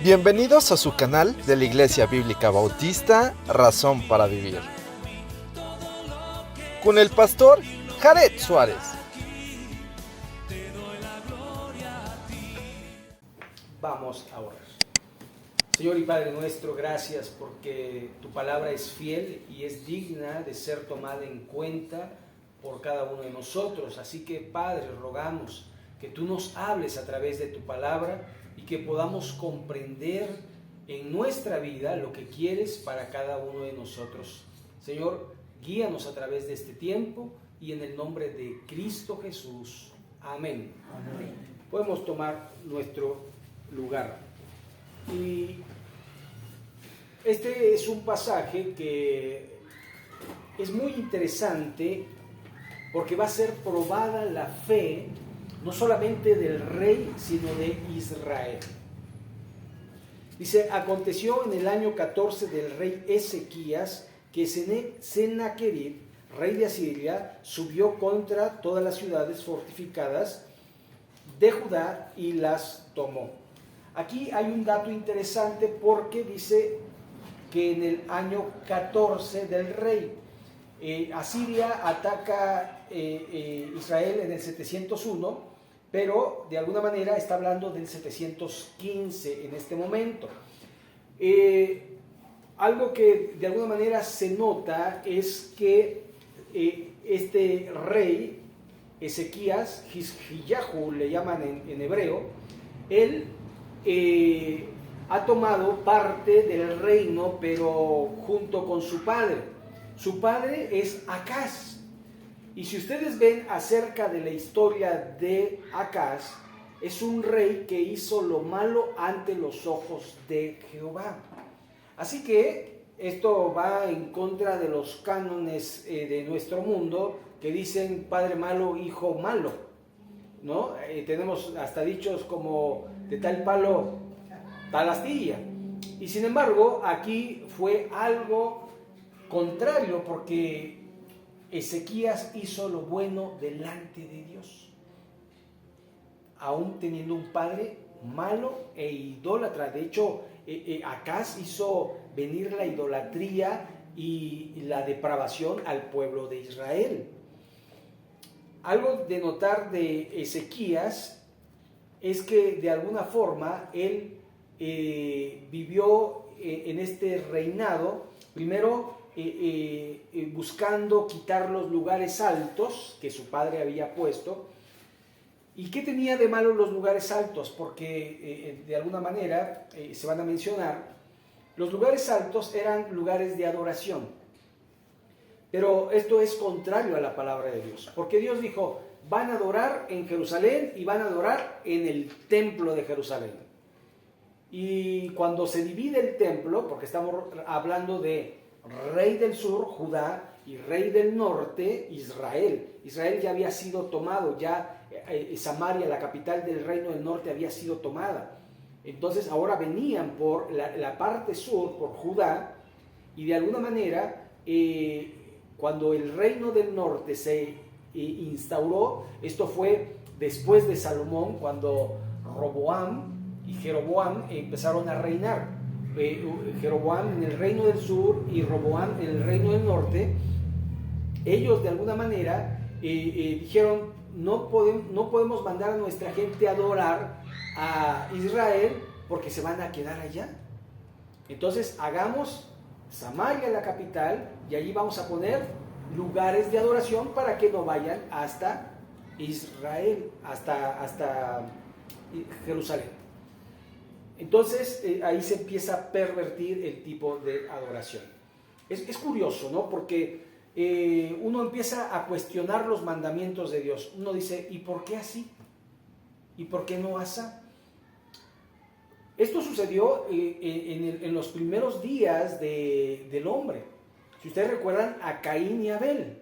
Bienvenidos a su canal de la Iglesia Bíblica Bautista, Razón para Vivir, con el pastor Jared Suárez. Vamos a orar. Señor y Padre nuestro, gracias porque tu palabra es fiel y es digna de ser tomada en cuenta por cada uno de nosotros. Así que, Padre, rogamos que tú nos hables a través de tu palabra y que podamos comprender en nuestra vida lo que quieres para cada uno de nosotros. Señor, guíanos a través de este tiempo y en el nombre de Cristo Jesús. Amén. Amén. Podemos tomar nuestro lugar. Y este es un pasaje que es muy interesante porque va a ser probada la fe no solamente del rey, sino de Israel. Dice, aconteció en el año 14 del rey Ezequías que Sennacherib, rey de Asiria, subió contra todas las ciudades fortificadas de Judá y las tomó. Aquí hay un dato interesante porque dice que en el año 14 del rey, Asiria ataca Israel en el 701, pero de alguna manera está hablando del 715 en este momento. Algo que de alguna manera se nota es que este rey, Ezequías, Hizkiyahu le llaman en hebreo, él ha tomado parte del reino, pero junto con su padre. Su padre es Acaz. Y si ustedes ven acerca de la historia de Acaz, es un rey que hizo lo malo ante los ojos de Jehová. Así que esto va en contra de los cánones de nuestro mundo que dicen padre malo, hijo malo, ¿no? Tenemos hasta dichos como de tal palo, tal astilla. Y sin embargo, aquí fue algo contrario porque Ezequías hizo lo bueno delante de Dios, aún teniendo un padre malo e idólatra. De hecho, Acaz hizo venir la idolatría y la depravación al pueblo de Israel. Algo de notar de Ezequías es que de alguna forma él vivió en este reinado, primero buscando quitar los lugares altos que su padre había puesto. ¿Y qué tenía de malo los lugares altos? Porque de alguna manera se van a mencionar, los lugares altos eran lugares de adoración. Pero esto es contrario a la palabra de Dios, porque Dios dijo, van a adorar en Jerusalén y van a adorar en el templo de Jerusalén. Y cuando se divide el templo, porque estamos hablando de rey del sur, Judá, y rey del norte, Israel. Israel ya había sido tomado, ya Samaria, la capital del reino del norte, había sido tomada. Entonces ahora venían por la parte sur, por Judá, y de alguna manera, cuando el reino del norte se instauró, esto fue después de Salomón, cuando Roboam y Jeroboam empezaron a reinar. Jeroboam en el reino del sur y Roboam en el reino del norte. Ellos de alguna manera dijeron, no podemos mandar a nuestra gente a adorar a Israel porque se van a quedar allá. Entonces hagamos Samaria la capital y allí vamos a poner lugares de adoración para que no vayan hasta Israel, hasta Jerusalén. Entonces ahí se empieza a pervertir el tipo de adoración. Es curioso, ¿no? Porque uno empieza a cuestionar los mandamientos de Dios. Uno dice, ¿y por qué así? ¿Y por qué no así? Esto sucedió en los primeros días del hombre. Si ustedes recuerdan a Caín y Abel.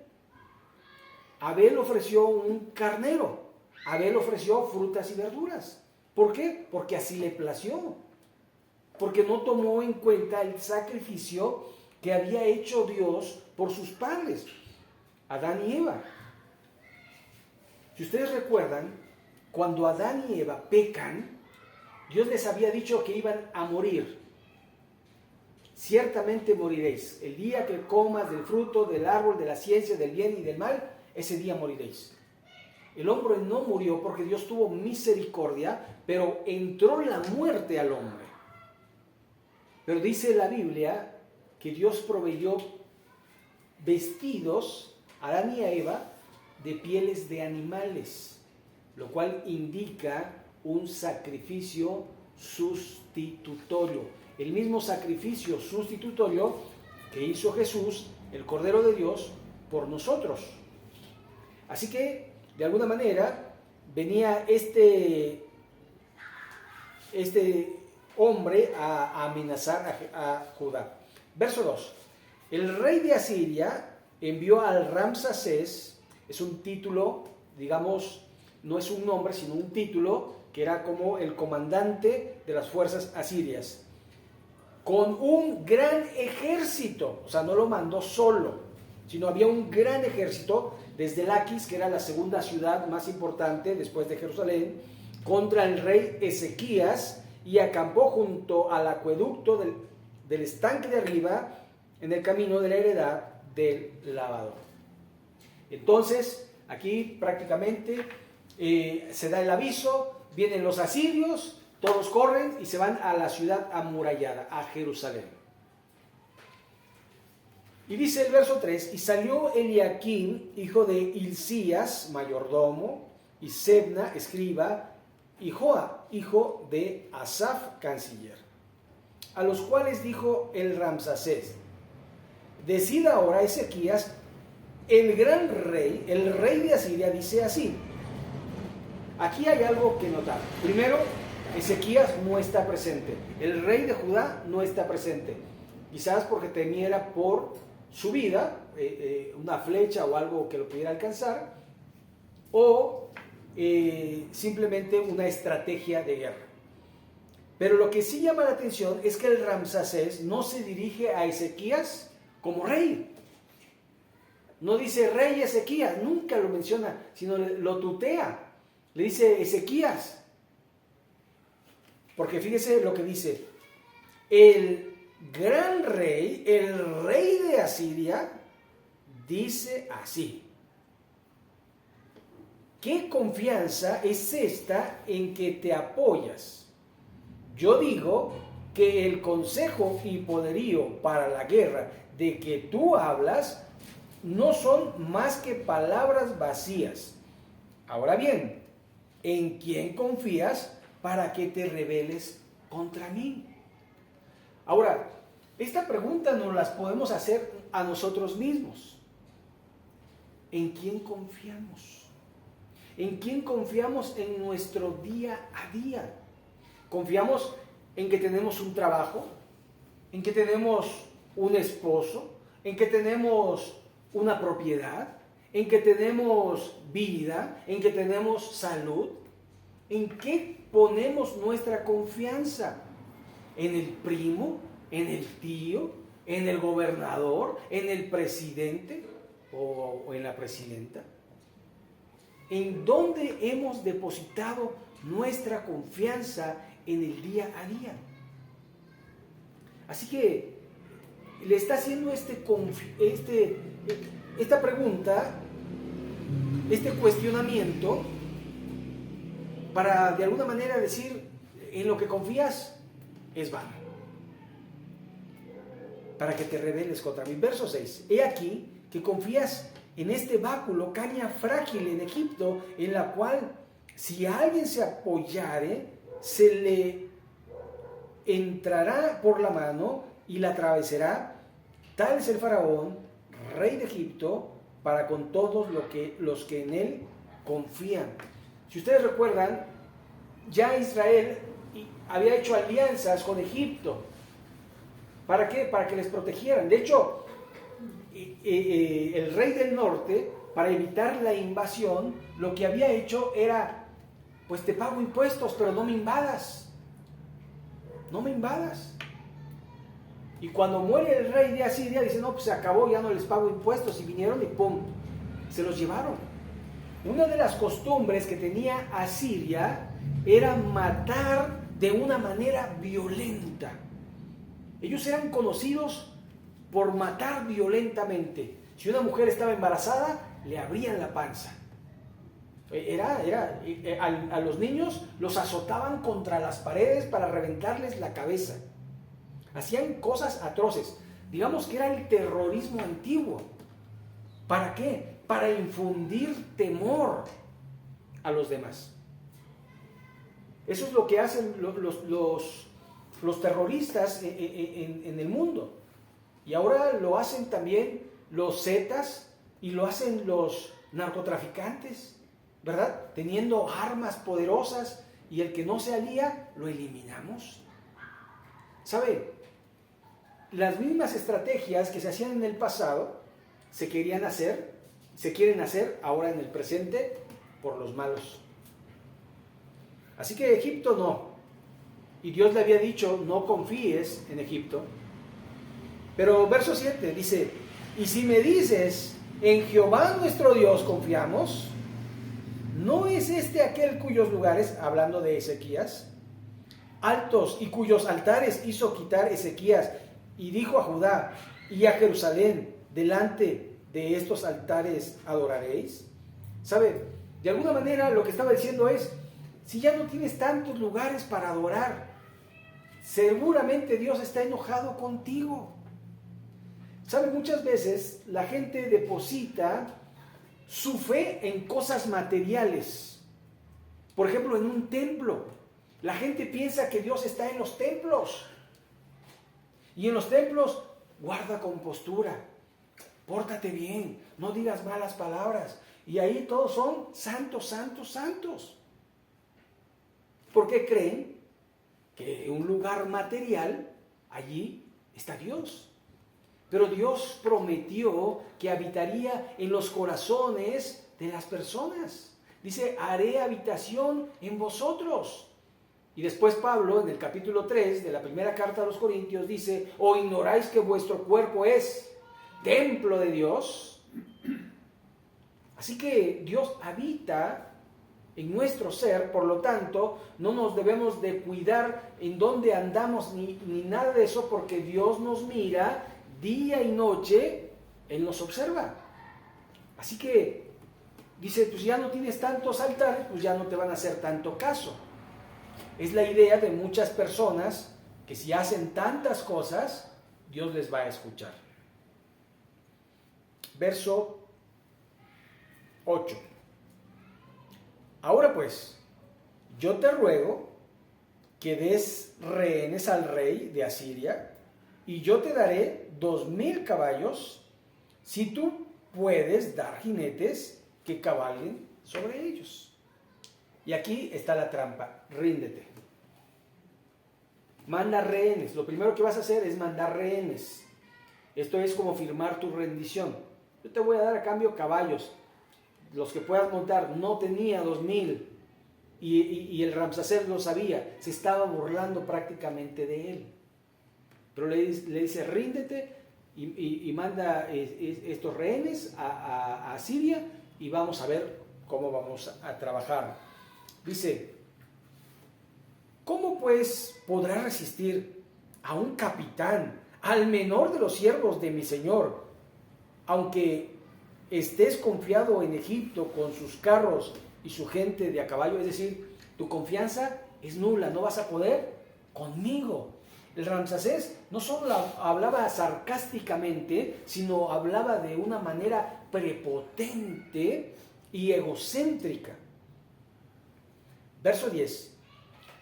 Abel ofreció un carnero. Abel ofreció frutas y verduras. ¿Por qué? Porque así le plació. Porque no tomó en cuenta el sacrificio que había hecho Dios por sus padres, Adán y Eva. Si ustedes recuerdan, cuando Adán y Eva pecan, Dios les había dicho que iban a morir. Ciertamente moriréis. El día que comas del fruto del árbol de la ciencia del bien y del mal, ese día moriréis. El hombre no murió porque Dios tuvo misericordia, pero entró la muerte al hombre. Pero dice la Biblia que Dios proveyó vestidos a Adán y a Eva de pieles de animales, lo cual indica un sacrificio sustitutorio. El mismo sacrificio sustitutorio que hizo Jesús, el Cordero de Dios, por nosotros. Así que, de alguna manera, venía este hombre a amenazar a Judá. Verso 2. El rey de Asiria envió al Ramsacés, es un título, digamos, no es un nombre, sino un título, que era como el comandante de las fuerzas asirias, con un gran ejército. O sea, no lo mandó solo, sino había un gran ejército desde Laquis, que era la segunda ciudad más importante después de Jerusalén, contra el rey Ezequías, y acampó junto al acueducto del estanque de arriba, en el camino de la heredad del lavador. Entonces, aquí prácticamente se da el aviso, vienen los asirios, todos corren y se van a la ciudad amurallada, a Jerusalén. Y dice el verso 3, y salió Eliaquim, hijo de Hilcías, mayordomo, y Sebna, escriba, y Joa, hijo de Asaf, canciller, a los cuales dijo el Ramsacés: decid ahora Ezequías, el gran rey, el rey de Asiria, dice así. Aquí hay algo que notar. Primero, Ezequías no está presente. El rey de Judá no está presente. Quizás porque temiera por su vida, una flecha o algo que lo pudiera alcanzar, o simplemente una estrategia de guerra. Pero lo que sí llama la atención es que el Ramsacés no se dirige a Ezequías como rey. No dice rey Ezequías, nunca lo menciona, sino lo tutea. Le dice Ezequías. Porque fíjese lo que dice: el gran rey, el rey de Asiria, dice así. ¿Qué confianza es esta en que te apoyas? Yo digo que el consejo y poderío para la guerra de que tú hablas no son más que palabras vacías. Ahora bien, ¿en quién confías para que te rebeles contra mí? Ahora, esta pregunta nos las podemos hacer a nosotros mismos. ¿En quién confiamos? ¿En quién confiamos en nuestro día a día? ¿Confiamos en que tenemos un trabajo? ¿En que tenemos un esposo? ¿En que tenemos una propiedad? ¿En que tenemos vida? ¿En que tenemos salud? ¿En qué ponemos nuestra confianza? ¿En el primo? ¿En el tío? ¿En el gobernador? ¿En el presidente? ¿O en la presidenta? ¿En dónde hemos depositado nuestra confianza en el día a día? Así que le está haciendo esta pregunta, este cuestionamiento, para de alguna manera decir: en lo que confías es vano, para que te rebeles contra mí. Verso 6, he aquí que confías en este báculo, caña frágil en Egipto, en la cual si alguien se apoyare, se le entrará por la mano y la atravesará. Tal es el faraón, rey de Egipto, para con todos los que en él confían. Si ustedes recuerdan, ya Israel había hecho alianzas con Egipto. ¿Para qué? Para que les protegieran. De hecho, el rey del norte, para evitar la invasión, lo que había hecho era: pues te pago impuestos, pero no me invadas. No me invadas. Y cuando muere el rey de Asiria, dice: no, pues se acabó, ya no les pago impuestos. Y vinieron y ¡pum!, se los llevaron. Una de las costumbres que tenía Asiria era matar de una manera violenta. Ellos eran conocidos por matar violentamente. Si una mujer estaba embarazada, le abrían la panza. A los niños los azotaban contra las paredes para reventarles la cabeza. Hacían cosas atroces. Digamos que era el terrorismo antiguo. ¿Para qué? Para infundir temor a los demás. Eso es lo que hacen los terroristas en el mundo. Y ahora lo hacen también los zetas y lo hacen los narcotraficantes, ¿verdad? Teniendo armas poderosas, y el que no se alía, lo eliminamos. ¿Sabe? Las mismas estrategias que se hacían en el pasado se quieren hacer ahora en el presente por los malos. Así que Egipto no. Y Dios le había dicho, no confíes en Egipto. Pero verso 7 dice, y si me dices, en Jehová nuestro Dios confiamos, ¿no es este aquel cuyos lugares, hablando de Ezequías, altos y cuyos altares hizo quitar Ezequías, y dijo a Judá y a Jerusalén, delante de estos altares adoraréis? ¿Sabe? De alguna manera lo que estaba diciendo es, si ya no tienes tantos lugares para adorar, seguramente Dios está enojado contigo. ¿Sabe? Muchas veces la gente deposita su fe en cosas materiales. Por ejemplo, en un templo. La gente piensa que Dios está en los templos. Y en los templos, guarda compostura, pórtate bien, no digas malas palabras. Y ahí todos son santos, santos, santos. Porque creen que en un lugar material, allí está Dios. Pero Dios prometió que habitaría en los corazones de las personas. Dice, haré habitación en vosotros. Y después Pablo, en el capítulo 3 de la primera carta a los Corintios, dice, ¿o ignoráis que vuestro cuerpo es templo de Dios? Así que Dios habita en nuestro ser, por lo tanto, no nos debemos de cuidar en dónde andamos ni nada de eso, porque Dios nos mira día y noche, Él nos observa. Así que, dice, pues ya no tienes tantos altares, pues ya no te van a hacer tanto caso. Es la idea de muchas personas que si hacen tantas cosas, Dios les va a escuchar. Verso 8. Ahora pues, yo te ruego que des rehenes al rey de Asiria, y yo te daré 2,000 caballos, si tú puedes dar jinetes que cabalguen sobre ellos. Y aquí está la trampa, ríndete. Manda rehenes. Lo primero que vas a hacer es mandar rehenes. Esto es como firmar tu rendición. Yo te voy a dar a cambio caballos, los que puedas montar. No tenía 2,000 y el Ramsacés lo sabía. Se estaba burlando prácticamente de él. Pero le dice, ríndete y manda estos rehenes a Siria, y vamos a ver cómo vamos a trabajar. Dice, ¿cómo pues podrá resistir a un capitán, al menor de los siervos de mi señor, aunque estés confiado en Egipto con sus carros y su gente de a caballo? Es decir, tu confianza es nula, no vas a poder conmigo. El Ramsacés no solo hablaba sarcásticamente, sino hablaba de una manera prepotente y egocéntrica. Verso 10.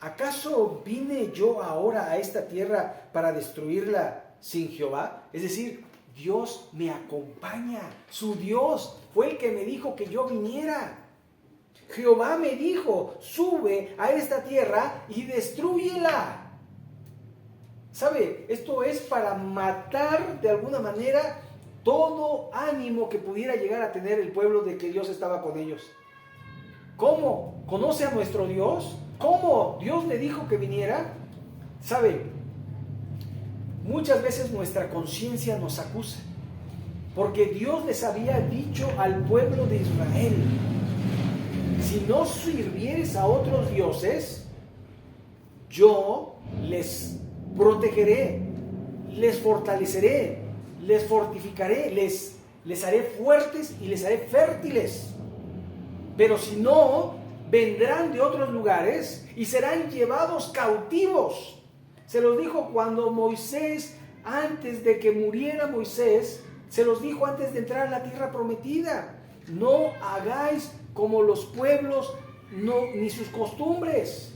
¿Acaso vine yo ahora a esta tierra para destruirla sin Jehová? Es decir, Dios me acompaña. Su Dios fue el que me dijo que yo viniera. Jehová me dijo, sube a esta tierra y destrúyela. ¿Sabe? Esto es para matar de alguna manera todo ánimo que pudiera llegar a tener el pueblo de que Dios estaba con ellos. ¿Cómo? ¿Conoce a nuestro Dios? ¿Cómo Dios le dijo que viniera? ¿Sabe? Muchas veces nuestra conciencia nos acusa, porque Dios les había dicho al pueblo de Israel, si no sirvieres a otros dioses, yo les protegeré, les fortaleceré, les fortificaré, les haré fuertes y les haré fértiles. Pero si no, vendrán de otros lugares y serán llevados cautivos. Se los dijo cuando Moisés, antes de que muriera Moisés, se los dijo antes de entrar a la tierra prometida. No hagáis como los pueblos, ni sus costumbres.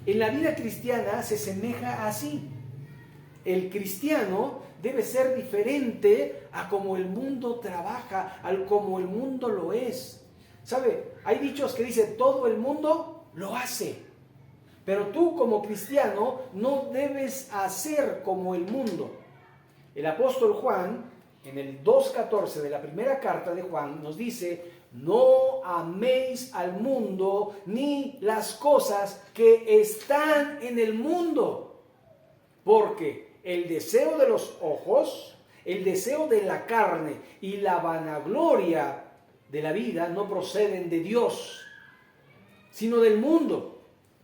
En la vida cristiana se semeja así. El cristiano debe ser diferente a como el mundo trabaja, al como el mundo lo es. ¿Sabe? Hay dichos que dicen, todo el mundo lo hace. Pero tú como cristiano no debes hacer como el mundo. El apóstol Juan, en el 2:14 de la primera carta de Juan, nos dice, no améis al mundo ni las cosas que están en el mundo, porque el deseo de los ojos, el deseo de la carne y la vanagloria de la vida no proceden de Dios, sino del mundo.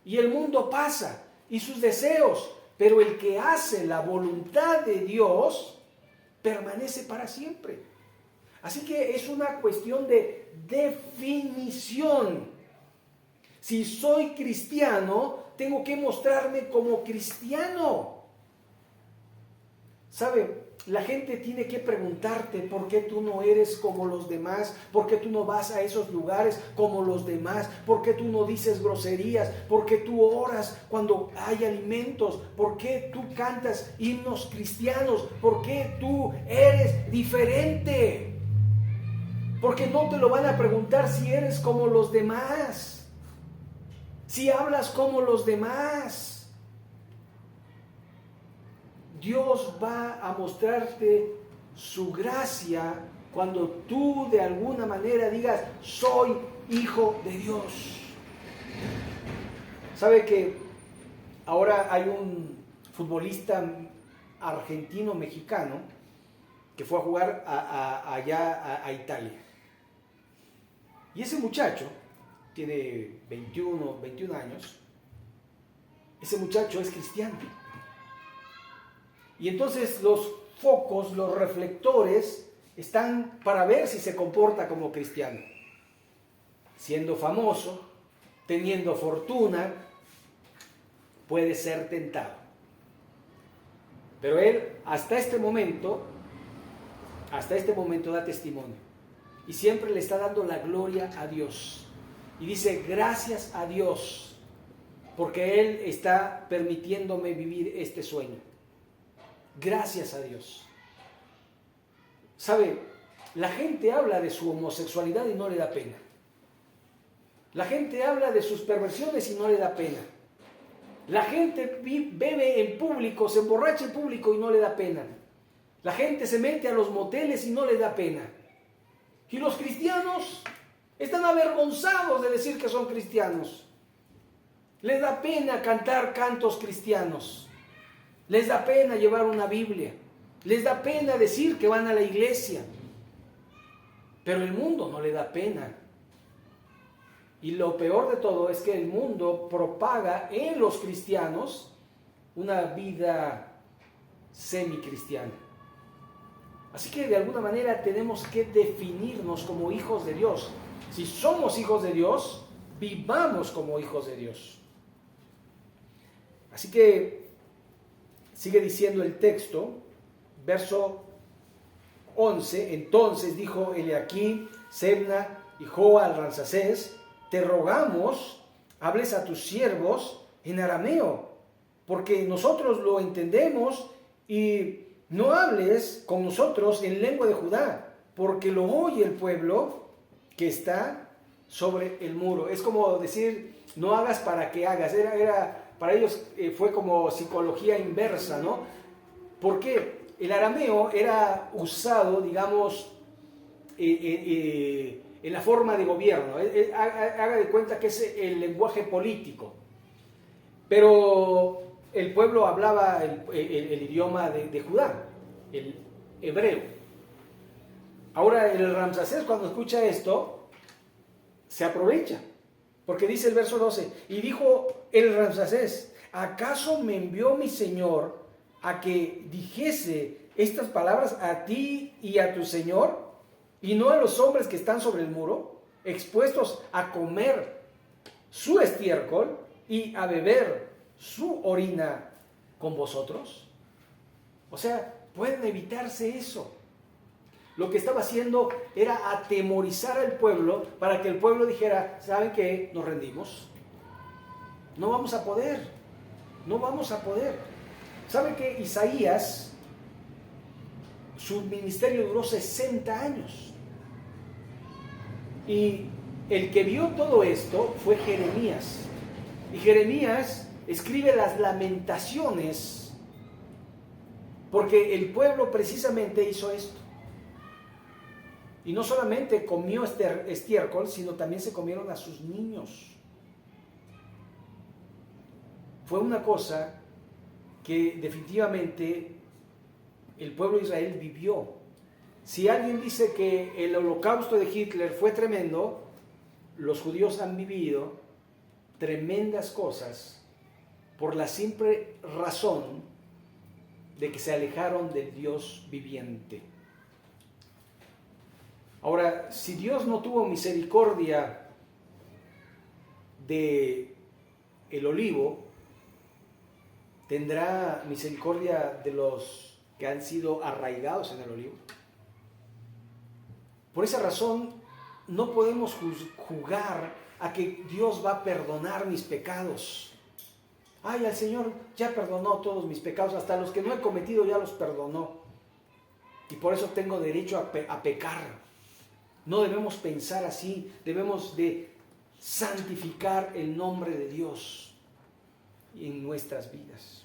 Y el mundo pasa y sus deseos, pero el que hace la voluntad de Dios permanece para siempre. Así que es una cuestión de definición. Si soy cristiano, tengo que mostrarme como cristiano. ¿Sabe? La gente tiene que preguntarte por qué tú no eres como los demás, por qué tú no vas a esos lugares como los demás, por qué tú no dices groserías, por qué tú oras cuando hay alimentos, por qué tú cantas himnos cristianos, por qué tú eres diferente. Porque no te lo van a preguntar si eres como los demás, si hablas como los demás. Dios va a mostrarte su gracia cuando tú de alguna manera digas, soy hijo de Dios. ¿Sabe que ahora hay un futbolista argentino-mexicano que fue a jugar allá a Italia? Y ese muchacho tiene 21 años. Ese muchacho es cristiano. Y entonces los focos, los reflectores están para ver si se comporta como cristiano. Siendo famoso, teniendo fortuna, puede ser tentado. Pero él hasta este momento da testimonio. Y siempre le está dando la gloria a Dios. Y dice, gracias a Dios, porque Él está permitiéndome vivir este sueño. Gracias a Dios. ¿Sabe? La gente habla de su homosexualidad y no le da pena. La gente habla de sus perversiones y no le da pena. La gente bebe en público, se emborracha en público y no le da pena. La gente se mete a los moteles y no le da pena. Y los cristianos están avergonzados de decir que son cristianos. Les da pena cantar cantos cristianos. Les da pena llevar una Biblia. Les da pena decir que van a la iglesia. Pero el mundo no le da pena. Y lo peor de todo es que el mundo propaga en los cristianos una vida semicristiana. Así que de alguna manera tenemos que definirnos como hijos de Dios. Si somos hijos de Dios, vivamos como hijos de Dios. Así que sigue diciendo el texto, verso 11, entonces dijo Eliaquim, Sebna y Joa al Ransacés, te rogamos, hables a tus siervos en arameo, porque nosotros lo entendemos, y no hables con nosotros en lengua de Judá, porque lo oye el pueblo que está sobre el muro. Es como decir, no hagas para que hagas. Para ellos fue como psicología inversa, ¿no? Porque el arameo era usado, digamos, en la forma de gobierno. Haga de cuenta que es el lenguaje político. Pero el pueblo hablaba el idioma de Judá, el hebreo. Ahora el Ramsacés, cuando escucha esto, se aprovecha, Porque dice el verso 12, y dijo el Ramsés, ¿acaso me envió mi Señor a que dijese estas palabras a ti y a tu Señor, y no a los hombres que están sobre el muro, expuestos a comer su estiércol y a beber su orina con vosotros? O sea, pueden evitarse eso. Lo que estaba haciendo era atemorizar al pueblo para que el pueblo dijera, ¿saben qué? Nos rendimos. No vamos a poder. No vamos a poder. ¿Saben que Isaías, su ministerio duró 60 años? Y el que vio todo esto fue Jeremías. Y Jeremías escribe las lamentaciones porque el pueblo precisamente hizo esto. Y no solamente comió estiércol, sino también se comieron a sus niños. Fue una cosa que definitivamente el pueblo de Israel vivió. Si alguien dice que el holocausto de Hitler fue tremendo, los judíos han vivido tremendas cosas por la simple razón de que se alejaron del Dios viviente. Ahora, si Dios no tuvo misericordia de el olivo, ¿tendrá misericordia de los que han sido arraigados en el olivo? Por esa razón, no podemos jugar a que Dios va a perdonar mis pecados. Ay, el Señor ya perdonó todos mis pecados, hasta los que no he cometido ya los perdonó. Y por eso tengo derecho a pecar. No debemos pensar así, debemos de santificar el nombre de Dios en nuestras vidas.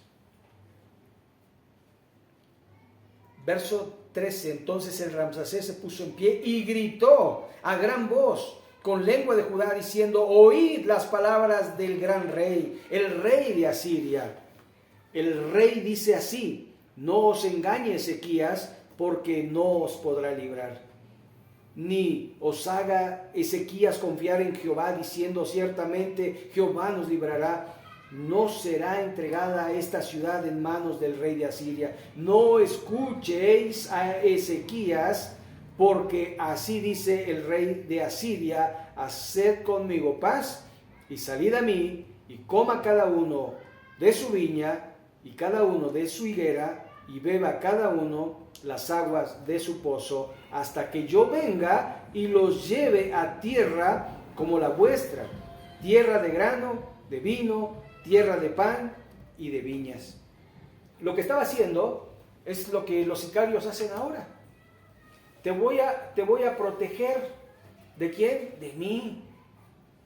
Verso 13, entonces el Ramsés se puso en pie y gritó a gran voz con lengua de Judá diciendo, oíd las palabras del gran rey, el rey de Asiria. El rey dice así, no os engañe Ezequías, porque no os podrá librar. Ni os haga Ezequías confiar en Jehová, diciendo ciertamente Jehová nos librará. No será entregada esta ciudad en manos del rey de Asiria. No escuchéis a Ezequías, porque así dice el rey de Asiria, haced conmigo paz y salid a mí y coma cada uno de su viña y cada uno de su higuera y beba cada uno las aguas de su pozo, hasta que yo venga y los lleve a tierra como la vuestra, tierra de grano, de vino, tierra de pan y de viñas. Lo que estaba haciendo es lo que los sicarios hacen ahora. Te voy a proteger. ¿De quién? De mí.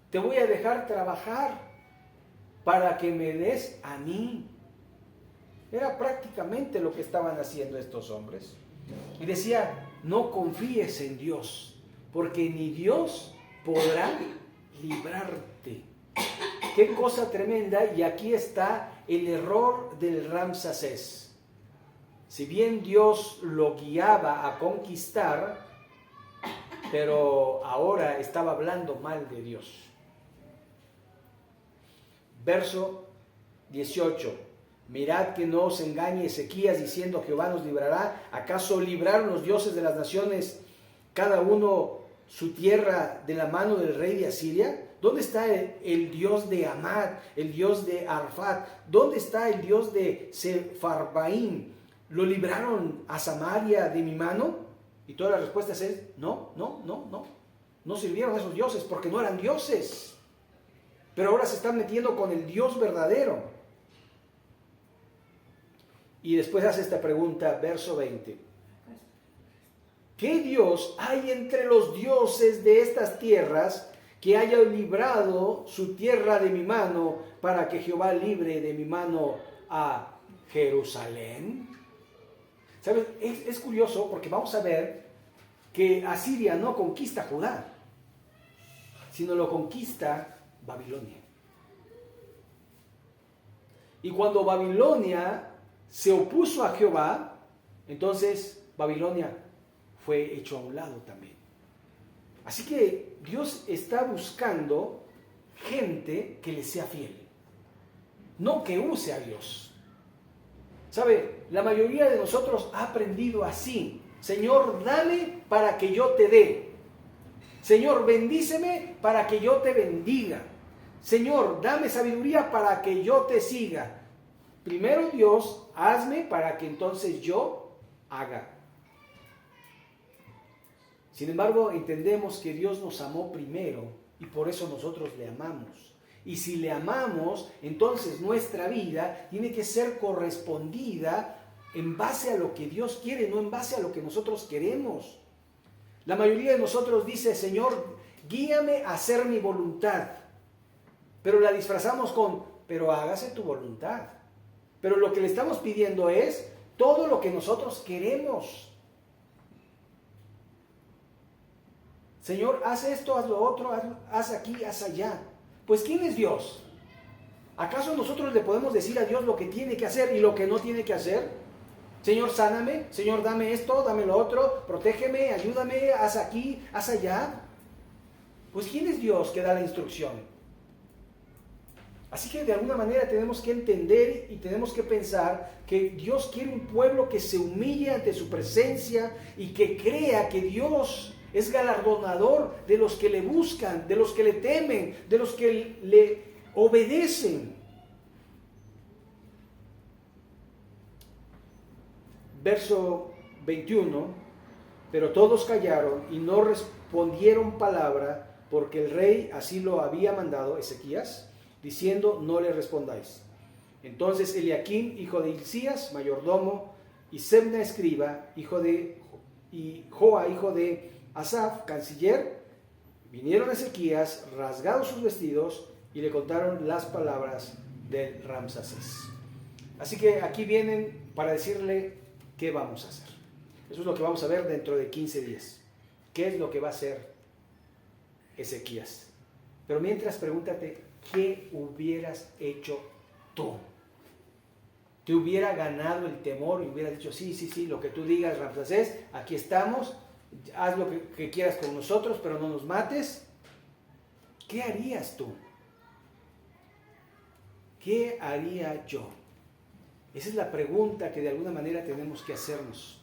Te voy a dejar trabajar para que me des a mí. Era prácticamente lo que estaban haciendo estos hombres. Y decía, no confíes en Dios, porque ni Dios podrá librarte. Qué cosa tremenda, y aquí está el error del Ramsés. Si bien Dios lo guiaba a conquistar, pero ahora estaba hablando mal de Dios. Verso 18. Mirad que no os engañe Ezequías diciendo Jehová nos librará. ¿Acaso libraron los dioses de las naciones cada uno su tierra de la mano del rey de Asiria? ¿Dónde está el Dios de Amad, el Dios de Arfat? ¿Dónde está el Dios de Sefarbaim? ¿Lo libraron a Samaria de mi mano? Y toda la respuesta es no. No sirvieron a esos dioses porque no eran dioses. Pero ahora se están metiendo con el Dios verdadero. Y después hace esta pregunta, verso 20. ¿Qué Dios hay entre los dioses de estas tierras que haya librado su tierra de mi mano para que Jehová libre de mi mano a Jerusalén? ¿Sabes? Es curioso porque vamos a ver que Asiria no conquista Judá, sino lo conquista Babilonia. Y cuando Babilonia se opuso a Jehová, entonces Babilonia fue hecho a un lado también. Así que Dios está buscando gente que le sea fiel, no que use a Dios. ¿Sabe? La mayoría de nosotros ha aprendido así. Señor, dame para que yo te dé. Señor, bendíceme para que yo te bendiga. Señor, dame sabiduría para que yo te siga. Primero Dios, hazme para que entonces yo haga. Sin embargo, entendemos que Dios nos amó primero y por eso nosotros le amamos. Y si le amamos, entonces nuestra vida tiene que ser correspondida en base a lo que Dios quiere, no en base a lo que nosotros queremos. La mayoría de nosotros dice, Señor, guíame a hacer mi voluntad. Pero la disfrazamos con, pero hágase tu voluntad. Pero lo que le estamos pidiendo es todo lo que nosotros queremos. Señor, haz esto, haz lo otro, haz aquí, haz allá. Pues ¿quién es Dios? ¿Acaso nosotros le podemos decir a Dios lo que tiene que hacer y lo que no tiene que hacer? Señor, sáname, Señor, dame esto, dame lo otro, protégeme, ayúdame, haz aquí, haz allá. Pues ¿quién es Dios que da la instrucción? Así que de alguna manera tenemos que entender y tenemos que pensar que Dios quiere un pueblo que se humille ante su presencia y que crea que Dios es galardonador de los que le buscan, de los que le temen, de los que le obedecen. Verso 21, pero todos callaron y no respondieron palabra porque el rey así lo había mandado, Ezequías, diciendo, no le respondáis. Entonces Eliaquim, hijo de Hilcías, mayordomo, y Sebna, escriba, y Joa, hijo de Asaf, canciller, vinieron a Ezequías, rasgados sus vestidos, y le contaron las palabras del Ramsacés. Así que aquí vienen para decirle qué vamos a hacer. Eso es lo que vamos a ver dentro de 15 días. ¿Qué es lo que va a hacer Ezequías? Pero mientras, pregúntate, ¿qué hubieras hecho tú? ¿Te hubiera ganado el temor y hubieras dicho, sí, lo que tú digas, Ramsacés, aquí estamos, haz lo que quieras con nosotros, pero no nos mates? ¿Qué harías tú? ¿Qué haría yo? Esa es la pregunta que de alguna manera tenemos que hacernos.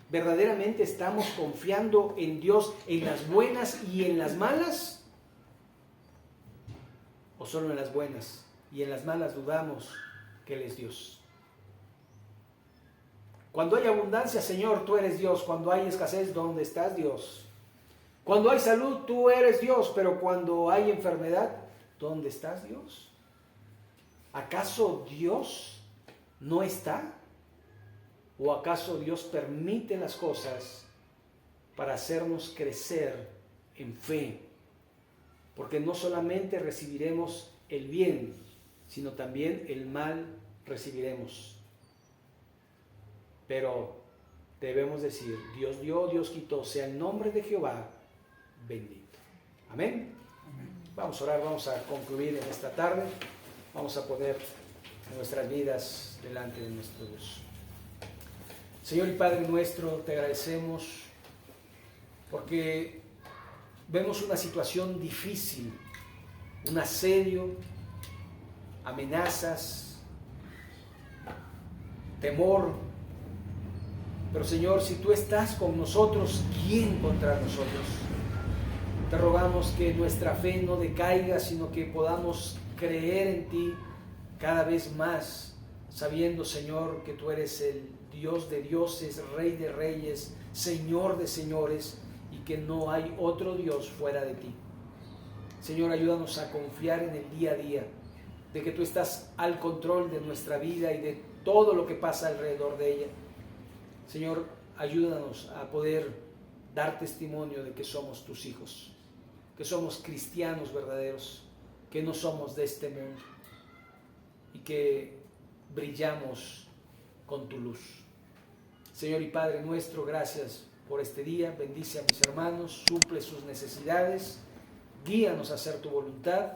¿Verdaderamente estamos confiando en Dios en las buenas y en las malas? ¿O solo en las buenas y en las malas dudamos que Él es Dios? Cuando hay abundancia, Señor, tú eres Dios. Cuando hay escasez, ¿dónde estás, Dios? Cuando hay salud, tú eres Dios. Pero cuando hay enfermedad, ¿dónde estás, Dios? ¿Acaso Dios no está? ¿O acaso Dios permite las cosas para hacernos crecer en fe? Porque no solamente recibiremos el bien, sino también el mal recibiremos. Pero debemos decir, Dios dio, Dios quitó, sea el nombre de Jehová bendito. Amén. Vamos a orar, vamos a concluir en esta tarde. Vamos a poner nuestras vidas delante de nuestro Dios. Señor y Padre nuestro, te agradecemos porque vemos una situación difícil, un asedio, amenazas, temor. Pero Señor, si tú estás con nosotros, ¿quién contra nosotros? Te rogamos que nuestra fe no decaiga, sino que podamos creer en ti cada vez más, sabiendo, Señor, que tú eres el Dios de dioses, Rey de reyes, Señor de señores, y que no hay otro Dios fuera de ti. Señor, ayúdanos a confiar en el día a día, de que tú estás al control de nuestra vida y de todo lo que pasa alrededor de ella. Señor, ayúdanos a poder dar testimonio de que somos tus hijos, que somos cristianos verdaderos, que no somos de este mundo y que brillamos con tu luz. Señor y Padre nuestro, gracias por este día. Bendice a mis hermanos, suple sus necesidades, guíanos a hacer tu voluntad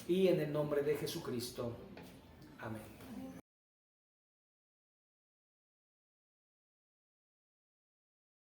y en el nombre de Jesucristo. Amén.